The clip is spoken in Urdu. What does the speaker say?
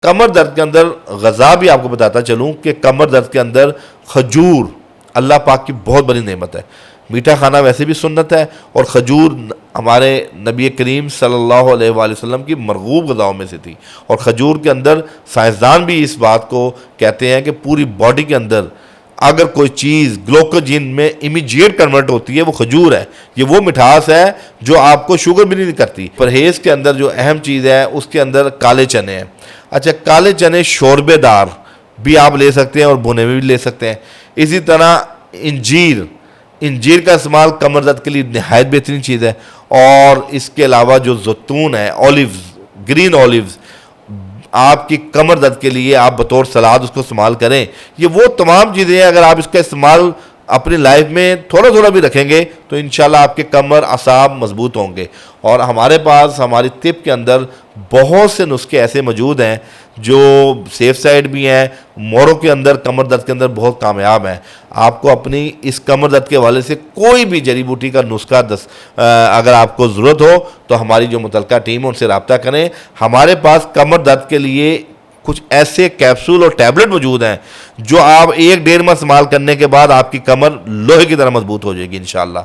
کمر درد کے اندر غذا بھی آپ کو بتاتا چلوں کہ کمر درد کے اندر کھجور اللہ پاک کی بہت بڑی نعمت ہے. میٹھا کھانا ویسے بھی سنت ہے، اور کھجور ہمارے نبی کریم صلی اللہ علیہ وآلہ وسلم کی مرغوب غذاؤں میں سے تھی. اور کھجور کے اندر سائنسدان بھی اس بات کو کہتے ہیں کہ پوری باڈی کے اندر اگر کوئی چیز گلوکوجین میں امیجیٹ کنورٹ ہوتی ہے وہ کھجور ہے. یہ وہ مٹھاس ہے جو آپ کو شوگر بھی نہیں کرتی. پرہیز کے اندر جو اہم چیز ہے اس کے اندر کالے چنے ہیں. اچھا، کالے چنے شوربے دار بھی آپ لے سکتے ہیں اور بھنے ہوئے بھی لے سکتے ہیں. اسی طرح انجیر کا استعمال کمر درد کے لیے نہایت بہترین چیز ہے. اور اس کے علاوہ جو زیتون ہے، اولیوز، گرین اولیوز، آپ کی کمر درد کے لیے آپ بطور سلاد اس کو استعمال کریں. یہ وہ تمام چیزیں ہیں، اگر آپ اس کا استعمال اپنی لائف میں تھوڑا تھوڑا بھی رکھیں گے تو انشاءاللہ آپ کے کمر اعصاب مضبوط ہوں گے. اور ہمارے پاس ہماری طب کے اندر بہت سے نسخے ایسے موجود ہیں جو سیف سائڈ بھی ہیں، موروں کے اندر کمر درد کے اندر بہت کامیاب ہیں. آپ کو اپنی اس کمر درد کے حوالے سے کوئی بھی جڑی بوٹی کا نسخہ اگر آپ کو ضرورت ہو تو ہماری جو متعلقہ ٹیم ہے ان سے رابطہ کریں. ہمارے پاس کمر درد کے لیے کچھ ایسے کیپسول اور ٹیبلٹ موجود ہیں جو آپ 1-1.5 ماہ استعمال کرنے کے بعد آپ کی کمر لوہے کی طرح مضبوط ہو جائے گی انشاءاللہ.